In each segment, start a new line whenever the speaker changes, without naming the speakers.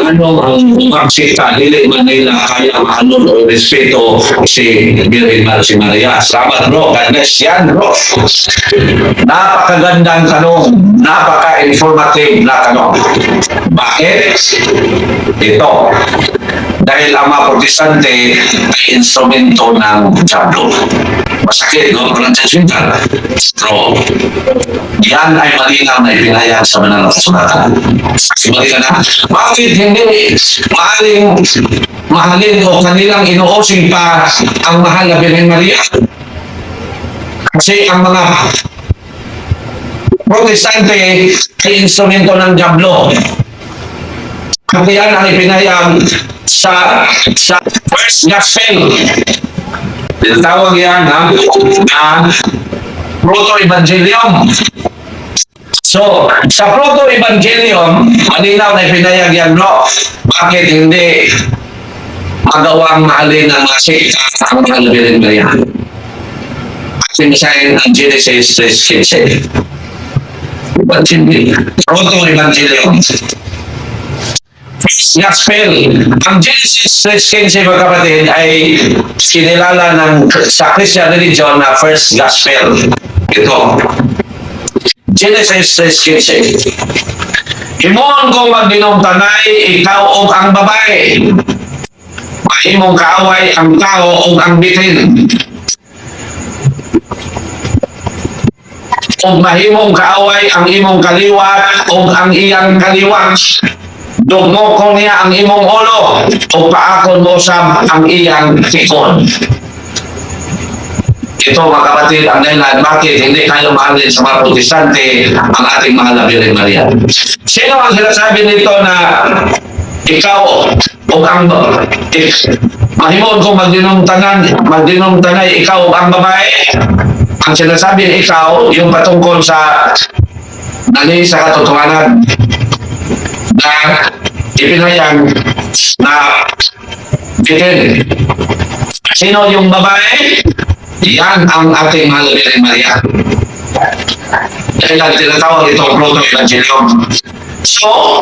ano ang magsita, dili man nila kaya mahalon o respeto si Virgin Maria. Salamat bro, God bless yan bro. Napakagandang tanong, napaka-informative na tanong. Bakit? Ito, dahil ang mga protestante ay instrumento ng diablo. Masakit, no? Parang judgmental. Pero, yan ay malinaw na ipinahayag sa banal na kasulatan. Simali ka na, bakit hindi mahalin o kanilang inuusig pa ang mahal na Birhen Maria? Kasi ang mga protestante ay instrumento ng diablo. At yan ang ipinahayag sa first gospel. Tinatawag yan na proto-evangelium. So, sa proto-evangelium, malinaw na ipinahayag yan, bro. Bakit hindi magawang mahalin ng mga sekta ang mahal na Birhen Maria? Kasi misahin ang Genesis 3:15. Proto-evangelium. First Gospel. Ang Genesis 3:15, mga kapatid, ay kinilala sa Christian religion na First Gospel. Ito. Genesis 3:15. Himon kong magdinom tanay, ikaw o ang babae. Mahimong kaaway ang tao o ang bitin. O mahimong kaaway ang imong kaliwat o ang iyang kaliwat. Dugmokon niya ang imong ulo o paakon mo sa ang iyang tikon. Ito mga kapatid, ang dahilan bakit hindi kayo mahalin sa mga protestante ang ating mahal na Birhen Maria. Sino ang sinasabi nito na ikaw o ang mahimon kung magdinom tanay ikaw o ang babae? Ang sinasabi ikaw yung patungkol sa nali sa katotohanan na ipinahayag na bitin. Sino yung babae? Yan ang ating mahal na Birhen Maria. Dahil ang tinatawag itong proto-evangelium. So,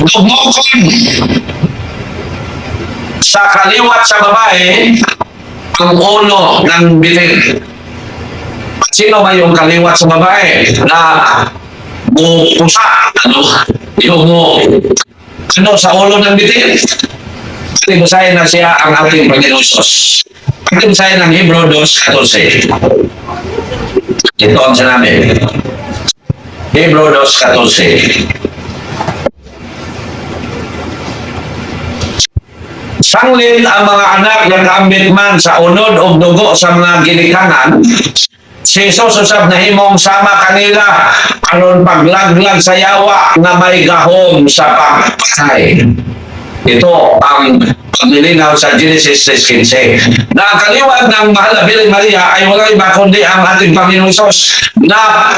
lumukon sa kaliwat sa babae ang ulo ng bitin. Sino ba yung kaliwat sa babae na pusa? Ano sa ulo ng bitin? Ating basahin na siya ang ating Panginoon Diyos. Ating basahin ng Hebrew 2:14. Ito ang sinabi. Hebrew 2:14. Sanglil ang mga anak ng ambit man sa unod o dugo sa mga ginikanan, si Jesus usab na himong sama kanila aron paglaglag sa yawa na may gahom sa pagpatay. Ito ang paglilinaw sa Genesis 3:15. Na ang kaliwat ng mahal na Birhen Maria ay walang iba kundi ang ating Panginoong Hesus na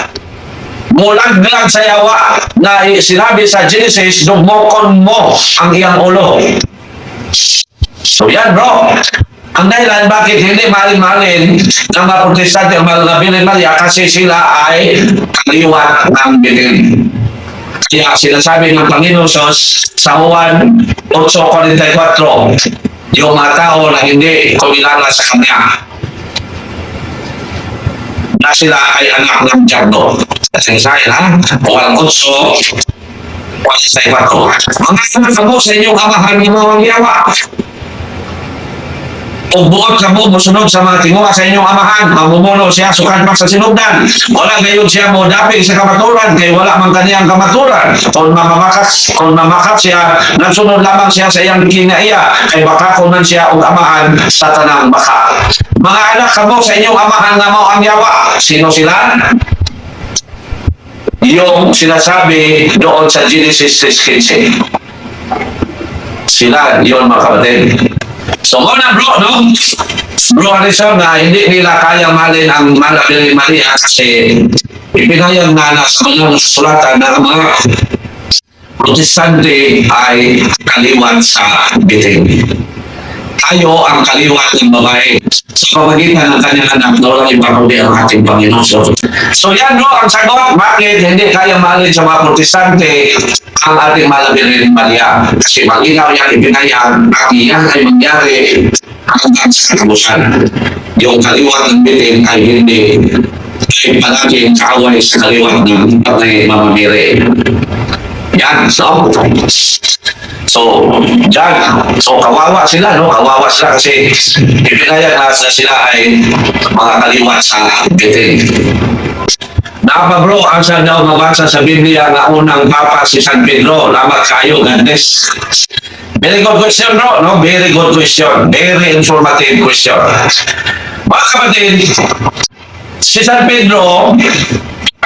mulaglag sa yawa na sinabi sa Genesis, dugmokon mo ang iyang ulo. So yan bro. Ang dahilan bakit hindi mahalin-mahalin ng mga protestante ang mahal na Birhen Maria kasi sila ay kaliwat ng Birhen. Kaya sinasabi ng Panginoon Sos sa Juan 8:44, yung mga tao na hindi kumilala sa Kanya na sila ay anak ng diablo. Kasi sinasabi na Juan 8:44. Mga anak mo sa inyong amahan ng mga yawa. O buot ka mo, musunod sa mga tinguha sa inyong amahan, mamumuno siya sukat pa sa sinugdan. Wala gayon siya mo dapig sa kamaturan, kaya wala man kaniyang kamaturan. Kung mamakat siya, nagsunod lamang siya sa iyang kinaiya, kay baka kunan siya og amahan sa tanang baka. Mga anak ka mo sa inyong amahan nga mo ang yawa. Sino sila? Yung sinasabi doon sa Genesis 3:15. Sila, yun mga kapatid. So, muna bro, no? Bro Harrison, na hindi nila kaya mahalin ang mahal na Birhen Maria kasi ipinayag na sa mga sulatan na mga protestante ay kaliwat sa bitin. Tayo ang kaliwat ng babae. sa pamagitan ng kanyang anak na walang iba kundi ang ating Panginoon. So yan no, ang sagot, bakit hindi kaya maalin sa mga protestante ang ating Malabirin Maria? Kasi malinaw yan ipinayag at yan ay mangyari hanggang sa katapusan. Yung kaliwat ng bitin ay hindi ay palaging kaaway sa kaliwat ng mamamiri. Yan, so dyan, so kawawa sila, no? Kawawa sila kasi ipinayag na sila ay mga kaliwat sa bitin. Bro, ang sa daw mabasa sa Biblia na unang Papa si San Pedro, lamat kayo, goodness. Very good question, bro, no? Very good question. Very informative question. Mga kapatid, si San Pedro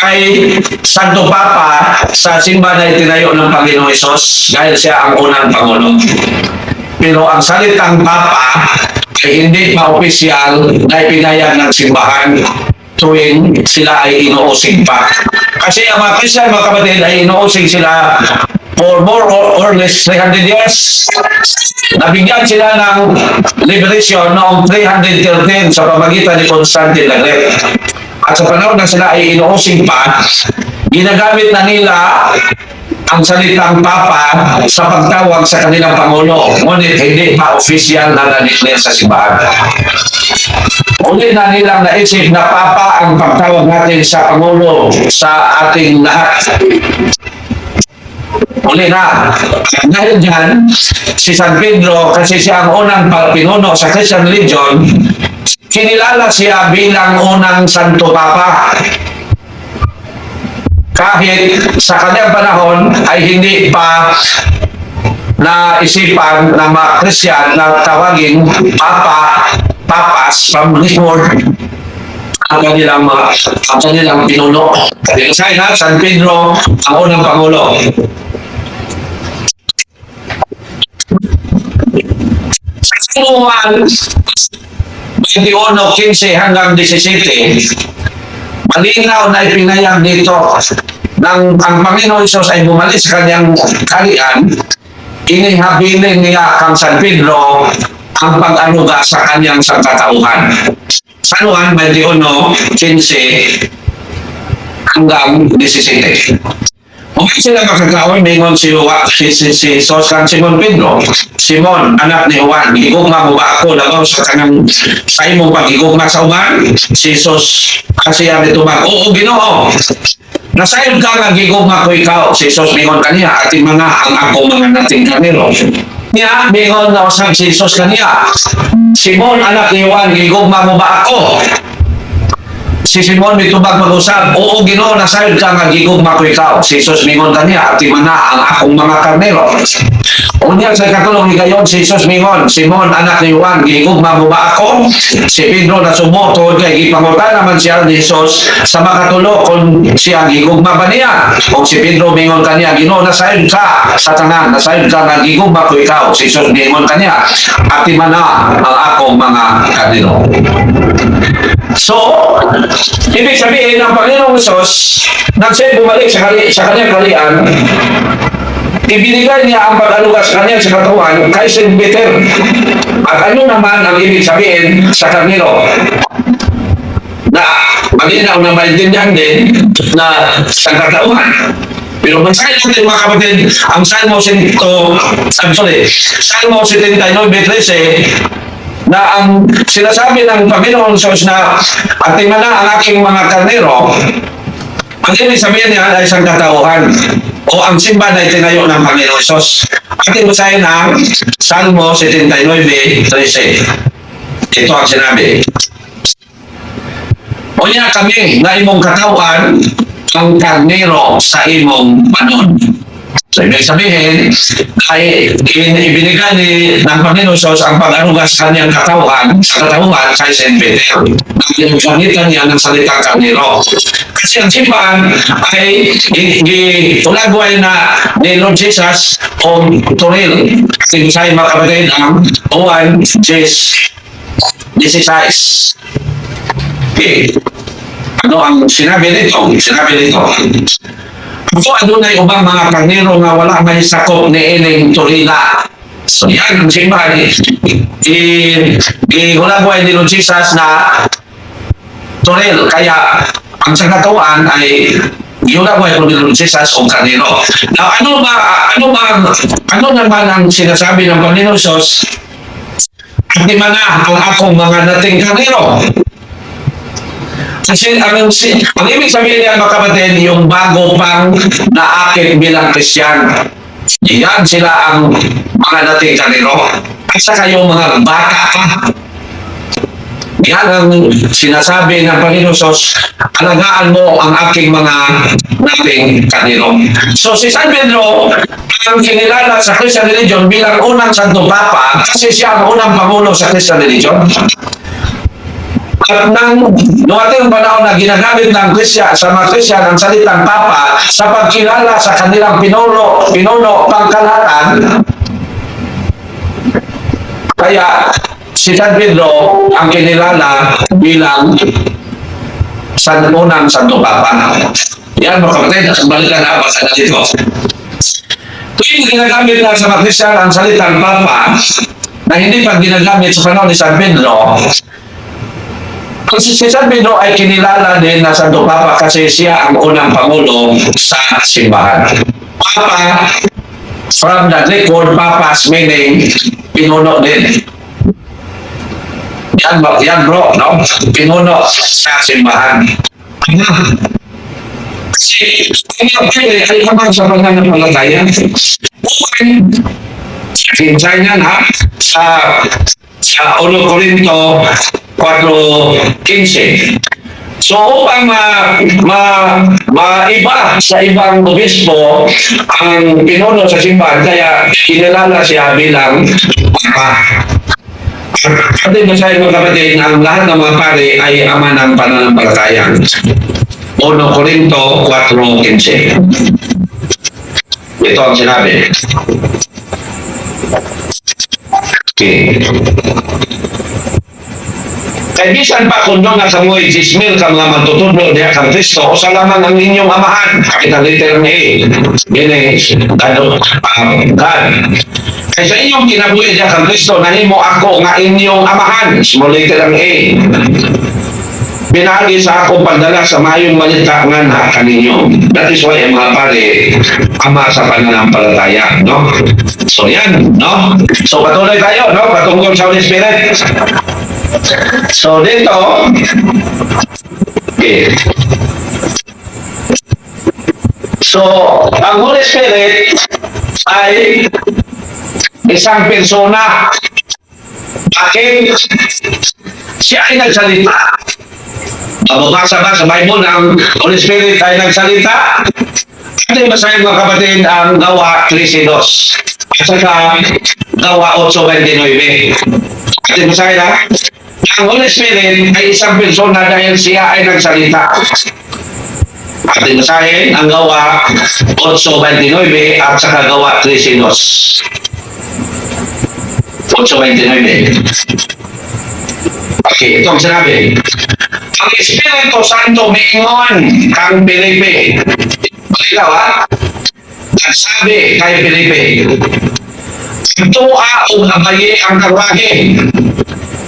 ay Santo Papa sa simbahan na itinayo ng Panginoong Hesus dahil siya ang unang Pangulo. Pero ang salitang Papa ay hindi pa opisyal na ipinayag ng simbahan tuwing sila ay inuusig pa. Kasi ang mga Christian, mga kapatid, ay inuusig sila for more or less 300 years. Nabigyan sila ng liberation noong 313 sa pamagitan ni Constantine the Great. At sa panahon na sila ay inuusig pa, ginagamit na nila ang salitang Papa sa pagtawag sa kanilang Pangulo. Ngunit hindi pa official na na-declare sa simbahan. Uli na nilang naisip na Papa ang pagtawag natin sa Pangulo sa ating lahat. Uli na. Dahil dyan, si San Pedro, kasi siya ang unang pinuno sa Christian religion, kinilala siya bilang unang Santo Papa. Kahit sa kanyang panahon ay hindi pa naisipan ng mga Christian na tawagin Papas from this word ang kanilang pinuno. Kasi na, San Pedro ang unang Pangulo. Sa Juan 21:15 hanggang 17, malinaw na ipinayag dito nang ang Panginoon Hesus ay bumalik sa kanyang kaharian, inihabilin niya kang San Pedro ang pag-aruga sa kanyang sangkatauhan. San Juan 21:15 hanggang 17. Kung sila makakawin, mingon si Sos kang Simon Pedro. Simon, anak ni Juan, gigugma mo ba ako labaw sa kanang sa imong pagigugma sa uman? Si Sos, kasi yan ito ba? Oo, Ginoo. Nasayod ka nga gigugma ko ikaw. Si Sos, mingon kaniya, at mga ang ako mga nating kanilo. Niya, mingon na usag si Sos kaniya. Simon, anak ni Juan, gigugma mo ba ako? Si Simon mitubag mag-usap, oo, Ginoo, nasayod ka nga gigugma ko ikaw. Si Jesus mingon kaniya, at timana ang akong mga karnero. Unya sa katulong ni gayon, si Jesus mingon, Simon, anak ni Juan, gigugma mo ba ako? Si Pedro nasumo, tuod kay gipangutan naman siya ni Jesus sa makatulo kung siya gigugma ba niya? Kung si Pedro mingon kaniya, Ginoo, nasayod ka sa tanan, nasayod ka nga gigugma ko ikaw. Si Jesus mingon kaniya, at timana ang akong mga karnero. So, ibig sabihin ng Panginoong Hesus, nang siya bumalik sa kanyang kaharian, ibinigay niya ang pag-aluga sa kanyang katawan kay Saint Peter. At ano naman ang ibig sabihin sa karnero? Na malinaw na maintindihan din na sa katawan. Pero basahin natin mga kapatid, ang Salmo 79:13 na ang sinasabi ng Panginoong Hesus na at timana ang aking mga karnero, ang ibig sabihin niya ay isang katauhan o ang simbahan na itinayo ng Panginoong Hesus. Ating basahin ang Salmo 79:13. Ito ang sinabi. O niya kami na imong katauhan ang karnero sa imong panon. So, ibig sabihin, ay ibinigay ng Panginoon Hesus ang pag-aruga sa kanyang katawan kay Saint Peter. Ginagamitan niya ng salitang karnero. Kasi ang simbahan ay tulagway na ni Lord Jesus o Turil. Kasi sa'yo mga kapatid ang Juan 16. Okay. Ano ang sinabi nito? Ako adunay ubang mga karnero nga wala may sakop ni ining turila So yan ang simbahan. Ihulagway ni Lord Jesus na turil. Kaya ang sagatuan ay ihulagway ko ni Lord Jesus o kanino. Now, ano naman ang sinasabi ng Panginoon Sos? Hindi man na ang akong mga nating kanino. Kasi ang ibig sabihin niya mga kapatid, yung bago pang naakit bilang Kristiyan. Yan sila ang mga dating kanino. At saka yung mga bata pa. Yan ang sinasabi ng Panginoon Sos, alagaan mo ang aking mga dating kanino. So si San Pedro, ang kinilala sa Christian religion bilang unang Santo Papa kasi siya ang unang pangulo sa Christian religion. At nang dumating ang panahon na ginagamit ng Krisya, sa mga Krisyan ang salitang Papa sa pagkilala sa kanilang pinuno pangkalahatan, kaya si San Pedro ang kinilala bilang unang Santo Papa. Yan mga kapatid, balikan na sa dito. Tuwing ginagamit na sa mga Krisyan ang salitang Papa na hindi pa ginagamit sa panahon ni San Pedro, kasi si San Pedro ay kinilala din na Santo Papa kasi siya ang unang pangulo sa simbahan. Papa, from the Greek word papas meaning pinuno din. Yan bro, no? Pinuno sa simbahan. Kasi ay habang sa pananampalataya. Kinsay niyan ha? Sa 1 Corinto 4:15. So upang maiba sa ibang obispo ang pinuno sa simbahan, kaya kinilala siya bilang Papa. At din sa mga kapatid, ang lahat ng mga pare ay ama ng pananampalataya. 1 Corinto 4:15. Ito ang sinabi. Okay. Kaya bisan pa kung doon nga kamoy jismil ka mga matutudlo diya kang Kristo o sa lamang ang inyong amahan. Kita literal A. Yan God. Kaya sa inyong kinabuhi diya kang Kristo, nahimo ako nga inyong amahan. Small literal A. Binagi sa ako pagdala sa mayong malita nga na kaninyo. That is why mga pare, ama sa pananampalataya, no? So yan, no? So patuloy tayo, no? Patungkol sa Holy Spirit. So dito, okay. So, ang Holy Spirit ay isang persona. Bakit? Siya ay nagsalita. Mababasa ba sa Bible ang Holy Spirit ay nagsalita? Hindi basahin mga kapatid ang Gawa 13:2 at saka Gawa 8:29. Hindi basahin ha? Ang Holy Spirit ay isang persona dahil siya ay nagsalita. At basahin ang Gawa 8:29 at saka Gawa 13:2. 8:29. Okay, ito ang sinabi. Ang Espiritu Santo miingon kang Felipe. Ikaw ha? Nagsabi kay Felipe, Tua o abaye ang karwahe.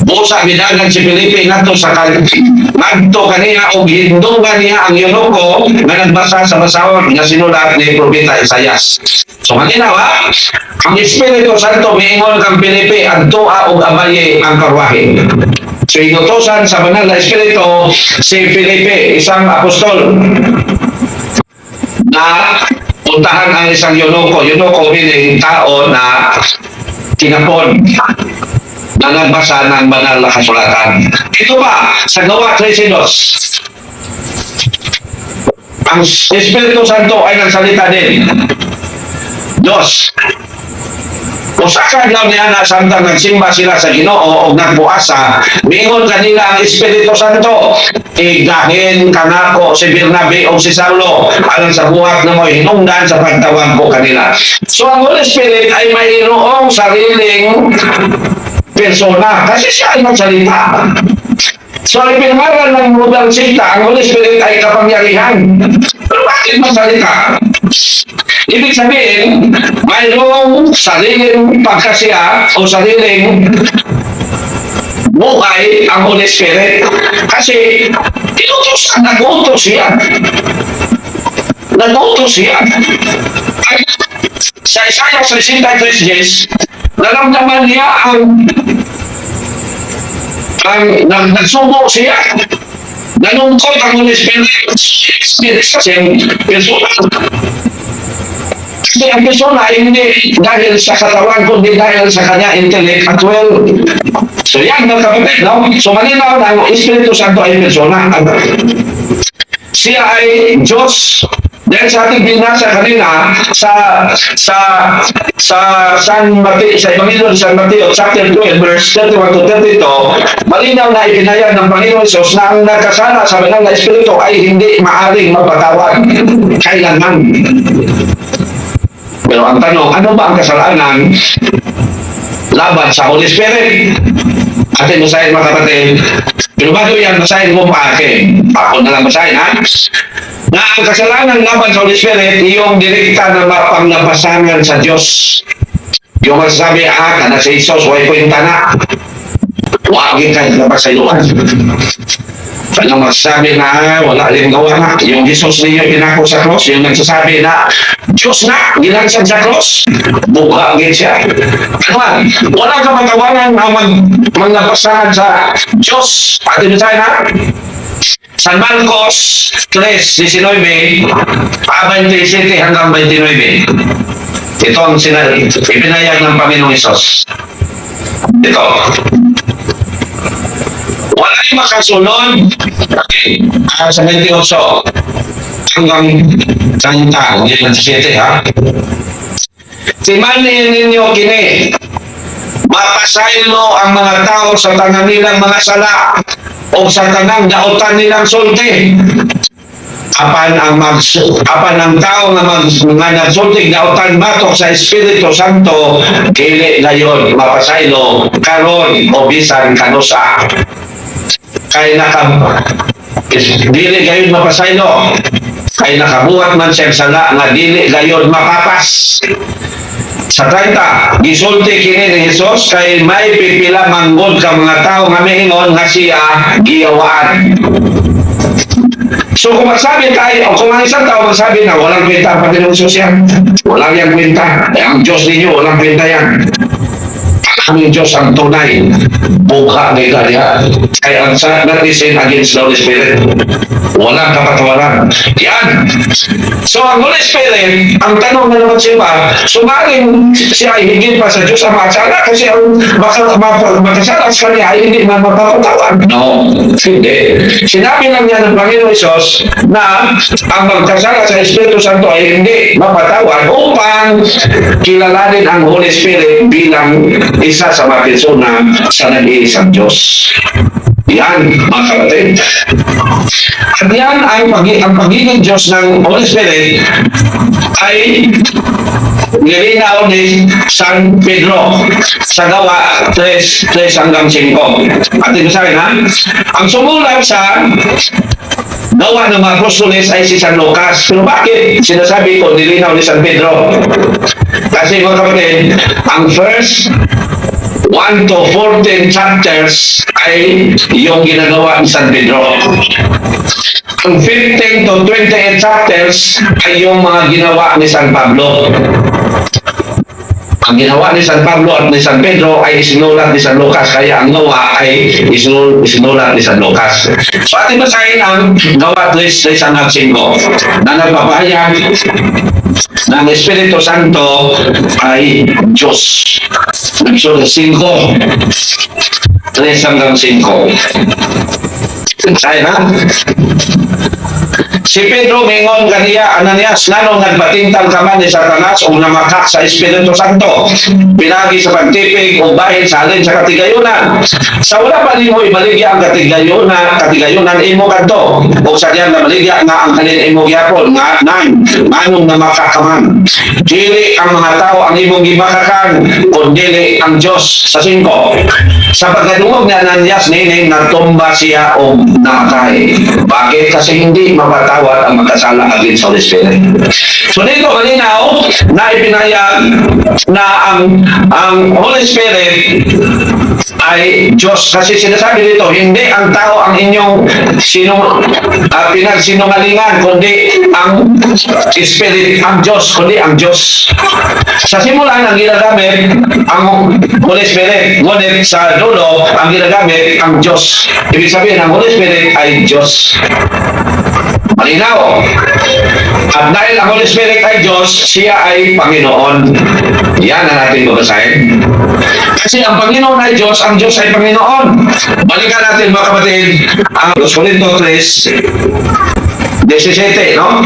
Busa bidagan si Felipe nato sa nagto kaniya o hindungan niya ang Eunuco na nagbasa sa basahon nga sinulat ni Propeta Isaias. So matinaw ha? Ang Espiritu Santo miingon kang Felipe at tua o abaye ang karwahe. So inutosan sa banal na Espiritu si Felipe, isang apostol na puntahan ang isang Eunuco. Eunuco meaning tao na kinapon na nagbasa ng banal na kasulatan. Ito ba, sa Gawa 13:2, ang Espiritu Santo ay nagsalita din. Dos, usakan daw niya na samtang nagsimba sila sa Ginoo o nagbuasa, mingon kanila ang Espiritu Santo, igahin kanako si Bernabe o si Saulo alang sa buhat na mo hinungdan sa pagtawag ko kanila. So ang Holy Spirit ay mayroong sariling persona kasi siya ay magsalita. So ang pinangaral ng modern sikta, ang Holy Spirit ay kapangyarihan. Pero bakit magsalita? Ibig sabihin, mayroong sariling pagkasiya o sariling buhay ang Holy Spirit. Kasi, nag-utos siya. Nag-utos siya. At sa Isaiah 63:10, naramdaman niya nagsubo siya. Nanungkot ang Holy Spirit sa siyang persona. Kasi ang persona hindi dahil sa katawan, kundi dahil sa kanya intellect at will. So yan, mga kapatid, no? So malinaw na ang Espiritu Santo ay persona. Siya ay Diyos. Dahil sa ating binasa kanina sa Ebanghelyo ni San Mateo chapter 12 verse 31 to 32, malinaw na ipinayag ng Panginoon Hesus na ang nagkasala sa banal na Espiritu ay hindi maaring mapatawad kailanman. Pero ang tanong, ano ba ang kasalanan laban sa Holy Spirit? Atin basahin mga kapatid. Pero bago yan, basahin mo pa akin. Ako na lang basahin, ha? Na ang kasalanan laban sa Holy Spirit, yung direkta na mapanglapasangan sa Diyos. Yung magsasabi, kana si Jesus, huwag kwenta na. Huwagin kayo na sa iluan. Kaya magsasabi na wala rin gawa na. Yung Jesus niyo pinako sa cross, yung nagsasabi na Diyos na, ginagsan sa cross, bugagin siya. Ano, wala ka magawanan na maglapasangan sa Diyos. Pati na tayo na. San Marcos 3:19, 27 hanggang 29. Ito ang ipinayag ng Panginoong Hesus. Ito. Wala'y makasunod sa 28 hanggang 30, hindi 27, ha? Timanin ninyo kini, mapasaylo ang mga tao sa tanang nilang mga sala o sa tanang daotan nilang sulti. Apan ang tao nga nagsulti daotan matok sa Espiritu Santo, dili gayon mapasaylo karon o bisan kanusa. Kay dili gayon mapasaylo, kay nakabuhat man siya sala nga dili gayon mapapas. Sa 30, gisulti kini ni Jesus kay may pipila manggod ka mga tao nga miingon nga siya giyawaan. So kung magsabi tayo, kung ang isang tao magsabi na walang kwenta ang Panginoong Jesus yan, walang yung kwenta, ang Diyos ninyo, walang kwenta yan. Ang Diyos ang tunay, bugha ni Galia. Kaya ang sa natin against the Holy Spirit, walang kapatawaran. Yan. So ang Holy Spirit, ang tanong na naman siya ba, sumaring siya ay higit pa sa Diyos ang makasala kasi ang makasala sa kanya ay hindi man magpapatawan. No, hindi. Sinabi lang niya ng Panginoon Hesus na ang magkasala sa Espiritu Santo ay hindi mapatawad upang kilalanin ang Holy Spirit bilang isa sa mga persona sa nag-iisang Diyos. Yan, mga kapatid. At yan ang pagiging Diyos ng Holy Spirit ay nilinaw ni San Pedro sa Gawa 3 hanggang 5. At ito sa akin, ha? Ang sumulat sa Gawa ng mga Apostoles ay si San Lucas. Pero bakit sinasabi ko nilinaw ni San Pedro? Kasi mga kapatid, ang first 1 to 14 chapters ay yung ginagawa ni San Pedro. Ang 15 to 28 chapters ay yung mga ginawa ni San Pablo. Ang ginawa ni San Pablo at ni San Pedro ay isinulat ni San Lucas, kaya ang Gawa ay isinulat ni San Lucas. So ating basahin ang Gawa 3 hanggang 5 na nagpapahayag ng Espiritu Santo ay Diyos. So 5, 3 hanggang 5. Saya na? Si Pedro mingon kaniya, Ananias, nanong nagbatintang ka man ni Satanas o namakak sa Espiritu Santo, pinagi sa pagtipig o bahid sa alin sa katigayunan. Sa wala pa rin mo ibaligya ang katigayunan imo kanto, o sa diyan na baligya nga ang kalin imo gyapon, nga manong namakak ka man. Dili ang mga tao ang imong gibakakan, kundi ang Diyos. Sa 5, sa pagkadungog ni Ananias, nining natumba siya o namatay. Bakit? Kasi hindi mapatawad magkasawat ang magkasala against Holy Spirit. So dito malinaw na ipinahayag na ang Holy Spirit ay Diyos. Kasi sinasabi dito, hindi ang tao ang inyong pinagsinungalingan, kundi ang Spirit, ang Diyos, kundi ang Diyos. Sa simulan, ang ginagamit ang Holy Spirit, ngunit sa dulo, ang ginagamit ang Diyos. Ibig sabihin, ang Holy Spirit ay Diyos. Malinaw. At dahil ang Holy Spirit ay Diyos, siya ay Panginoon. Yan ang natin babasahin. Kasi ang Panginoon ay Diyos, ang Diyos ay Panginoon. Balikan natin mga kapatid, ang 2 Corinto 3:17, no?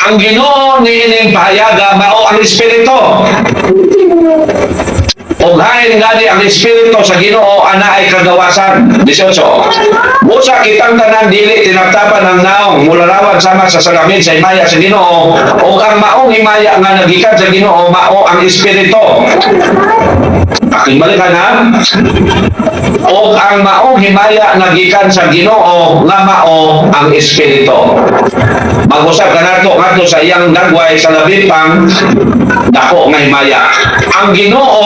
Ang Ginoo niining pahayaga mao ang Espiritu. Ug hain gani ang Espiritu sa Ginoo ana ay kagawasan. 18. Busa kitang tanan dili tinaptapan ng naong mularawan sama sa salamin sa himaya sa Ginoo ug ang maong himaya nga nagikan sa Ginoo mao ang Espiritu. Aking balikan ha. O ang maong himaya nagikan sa Ginoo nga mao ang Espiritu. Mag-usap ka nato ngadto sa iyang dagway sa labi pang dako nga himaya. Ang Ginoo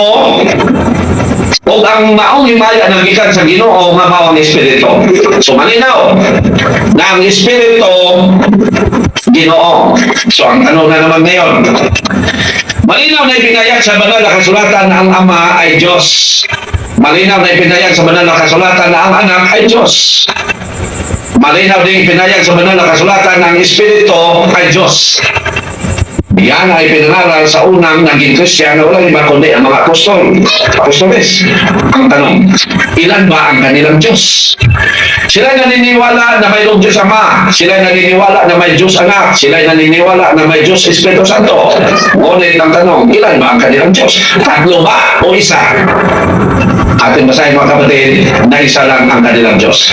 o ang maong himaya nagikan sa Ginoo nga mao ang Espiritu. So malinaw na ang Espiritu Ginoo. So ang tanong na naman ngayon, malinaw na ipinayag sa banal na kasulatan na ang Ama ay Diyos. Malinaw na ipinayag sa banal na kasulatan na ang Anak ay Diyos. Malinaw din ipinayag sa banal na kasulatan na ang Espiritu ay Diyos. Yan ay pinangaral sa unang naging Kristiyano, walang iba kundi ang mga apostoles. Ang tanong, ilan ba ang kanilang Diyos? Sila naniniwala na mayroong Diyos Ama. Sila naniniwala na may Diyos Anak. Sila naniniwala na may Diyos Espiritu Santo. Ngunit ang tanong, ilan ba ang kanilang Diyos? Tatlo ba o isa? Ating basahin mga kapatid na isa lang ang kanilang Diyos.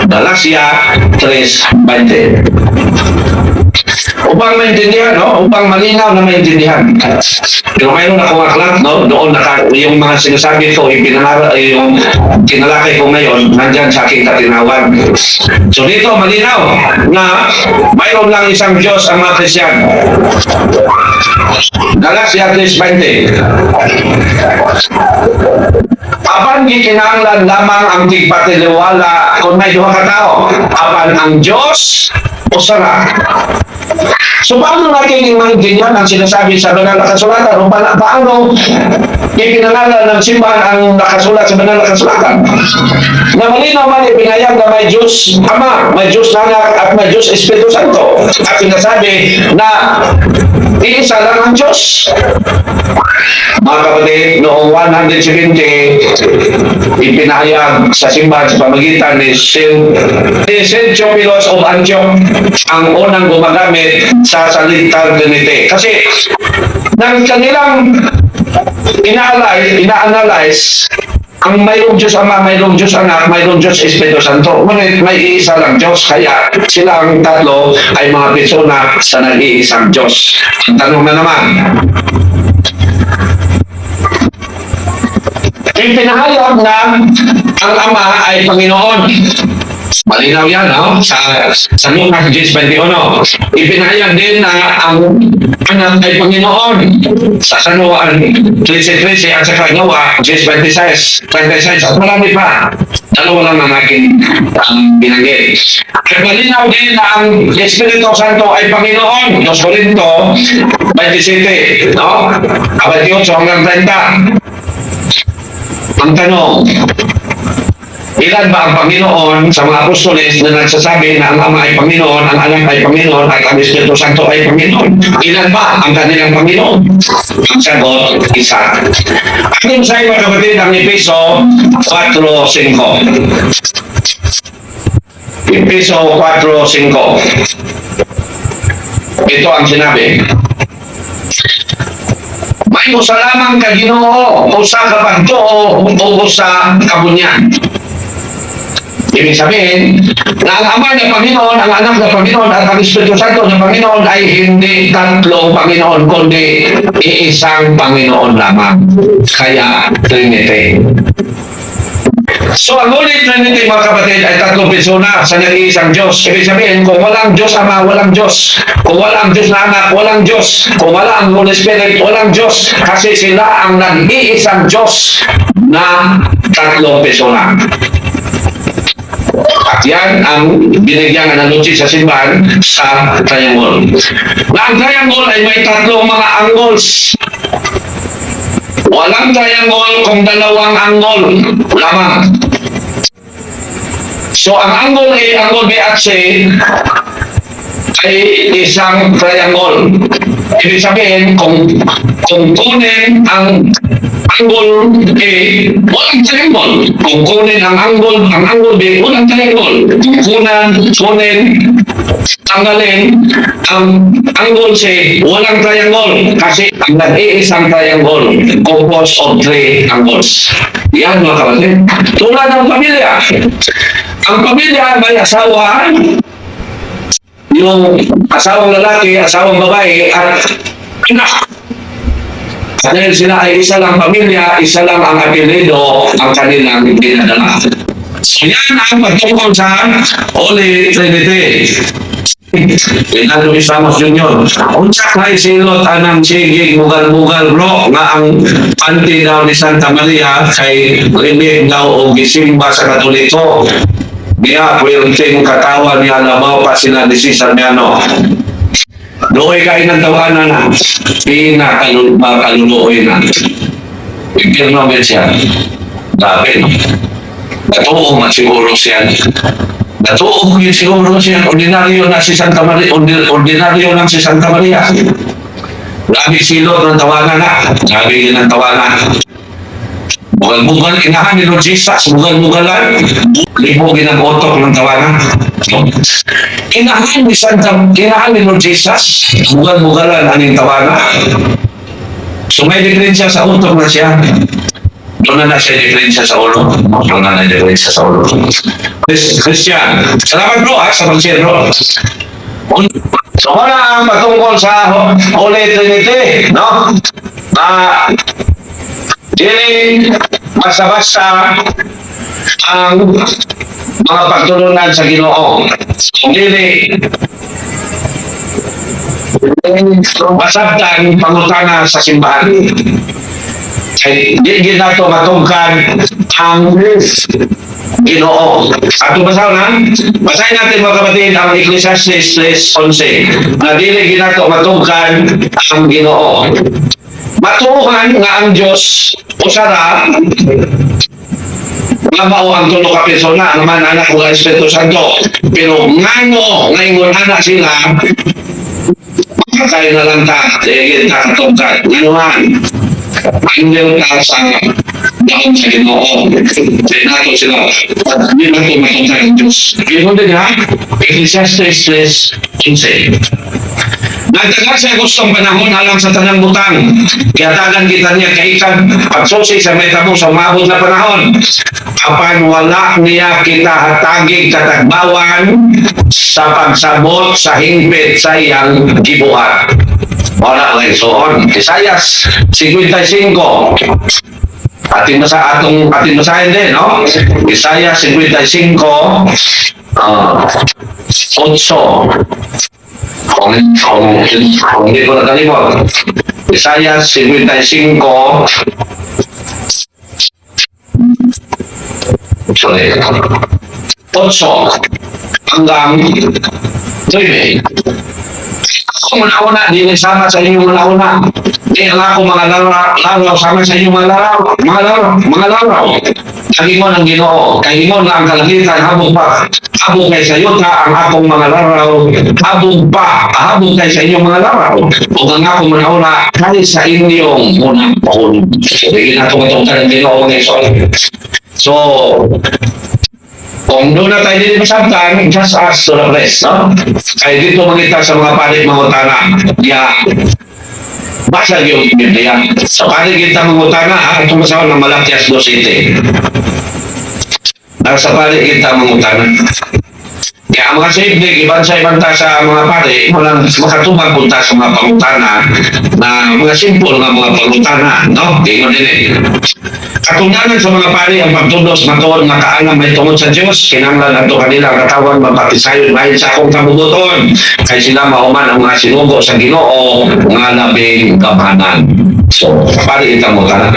Galatia 3:20. Upang maintindihan, no? Upang malinaw na maintindihan. Pero mayroon akong aklat, no? Doon yung mga sinasabi ko, yung kinalakay ko ngayon, nandyan sa aking katinawan. So dito, malinaw na mayroon lang isang Diyos ang mga Kristiyan. Galatia 3:20. Apan gikinahanglan lamang ang tigpatiliwala kung may duha ka tao. Apan ang Diyos o sara. So paano natin maintindihan ang sinasabi sa banal na kasulatan? O paano ipinangalan ng simbahan ang nakasulat sa banal na kasulatan? Na malinaw man ipinayag na may Diyos Ama, may Diyos Anak at may Diyos Espiritu Santo. At sinasabi na iisa lang ang Diyos. Mga kapatid, noong 170, ipinahayag sa simbahan sa pamagitan ni Saint Theophilus of Antioch ang unang gumagamit sa salitang Trinity. Kasi nang kanilang ina-analyze ang mayroong Diyos Ama, mayroong Diyos Anak, mayroong Diyos Espiritu Santo. Ngunit may iisa lang Diyos, kaya silang tatlo ay mga persona sa nag-iisang Diyos. Ang tanong na naman, ipinahayag na ang Ama ay Panginoon. Malinaw yan, no? Sa Lucas 10:21. Ipinahayag din na ang Anak ay Panginoon. Sa Sanuan 13:13 at sa Kagawa 10:26 at marami pa. Dalawa lang ang aking binanggit. At malinaw din na ang Espiritu Santo ay Panginoon. 2 Corinto 27, no? 28 hanggang 30. Ang tanong, ilan ba ang Panginoon sa mga apostoles na nagsasabi na ang Ama ay Panginoon, ang Anak ay Panginoon, at ang Espiritu Santo ay Panginoon? Ilan ba ang kanilang Panginoon? Ang sagot, isa. Ating sa mga kapatid ang Efeso 4:5. Efeso 4:5. Ito ang sinabi. May usa lamang ka Ginoo, usa ka pagtuo, o usa ka bunyan. Ibig sabihin, na ang Ama na Panginoon, ang Anak na Panginoon, at ang Espiritu Santo na Panginoon ay hindi tatlong Panginoon, kundi iisang Panginoon lamang. Kaya, Trinity. So, ang Holy Trinity, mga kapatid, ay tatlong persona sa nag-iisang Diyos. Ibig sabihin, kung walang Diyos Ama, walang Diyos. Kung walang Diyos na Anak, walang Diyos. Kung wala ang Holy Spirit, walang Diyos. Kasi sila ang nag-iisang Diyos na tatlong persona. At yan ang binigyan ng anunci sa simbahan sa triangle. Na ang triangle ay may tatlong mga angles. Walang triangle kung dalawang angle lamang. So, ang angle A, angle B at C ay isang triangle. Ibig sabihin, kung kunin ang angle A, walang triangle. Kung kunin ang angle B, walang triangle. Kung kunin, tanggalin ang angle C, walang triangle. Kasi ang nag-iisang triangle, composed of three angles. Yan mga kapatid. Tulad ng pamilya. Ang pamilya may asawa, yung asawang lalaki, asawang babae, at anak. Dahil sila ay isa lang pamilya, isa lang ang apelido, ang kanilang dinadala. So yan ang pagtungkol sa Holy Trinity. Pinalo Isamos Junior. Unsak na isilot anang sigig mugal-mugal bro nga ang panty daw ni Santa Maria kay limig daw o gisimba sa Katoliko. Niya, pwedeng katawan niya labaw pa sila ni Cesar Miano. Doon kayo ng tawanan na pinakaluluoy na. Impirno mo siya. Dapat, no? Natuong siguro siya. Natuong yun siguro siya. Ordinaryo na si Santa Maria. Ordinaryo lang si Santa Maria. Grabe silot ng tawanan na. Grabe yun ng tawanan. Bugal-bugal, inahan ni Lord Jesus, bugal-bugalan, libogin ang otok ng tawanan. Inahan ni Lord Jesus, bugal-bugalan ang tawanan. So may diferensya sa utok na siya. Doon na siya diferensya sa ulo. Doon na diferensya sa ulo. Christian, salamat bro sa pag-share bro. So wala ang patungkol sa Holy Trinity, no? Dili basta-basta ang mga pagtulunan sa Ginoo. Dili masabtan pangutana sa simbahan. Kaya di nato matungkan ang Ginoo. At basahin natin mga kapatid ang Ecclesiastes 3:11 na dili ginato matungkan ang Ginoo. Matuhan nga ang Diyos usara nga mao ang tulo ka persona naman anak ng Espiritu Santo. Pero ngano ngayon anak sila makakayo na lang ta dahil ta katungkat ngayon angel ka sa daon sa Ginoo. Di nato sila di nato matungkat ang Diyos. Yun din ha Ecclesiastes 3:11. Nagtagal sa gustong panahon alang sa tanang butang. Kiyatagan kita niya kaikan pagsusi sa metamo sa umabot na panahon. Apan wala niya kita hatagig katagbawan sa pagsabot sa hingpit sa iyang gibuhat. Wala lang soon. Isayas 55. Atin basahin din, no? Isayas 55. 8. Kung hindi ko nakalimot, Isaiah 55, sorry, 8 hanggang 9. Ako muna-una, di nagsama sa inyo muna-una. Di ang ako mga laraw, sama sa inyo mga laraw. Lagi mo ng Ginoo, kay mo na ang kalangitan, habog kay sa iyo ang akong mga laraw, habog kay sa inyong mga laraw. O ang ako muna-una, kay sa inyong unang paulog. Hindi na tumatungkan ng Ginoo ng Isos. So, kung doon na tayo din masabtan, just ask to the rest, no? Kaya dito magkita sa mga panik mga utana. Basa yung Biblia. Sa panik kita mga utana, itong masawa ng Malakias 2:7. Sa panik kita mga utana. Kaya ang mga safety, ibanta sa mga pare, walang makatubag punta sa mga pangutana na mga simple na mga pangutana, no? Tingnan din eh. katunanan sa mga pari ang pagtudos matuon nga kaalam may tungod sa Dios kinahanglan adto kanila katawan mapatisayon bahin sa akong kabubuton kay sila mahuman ang mga sinugo sa Ginoo nga labing gamhanan. So, pari ita mo ka.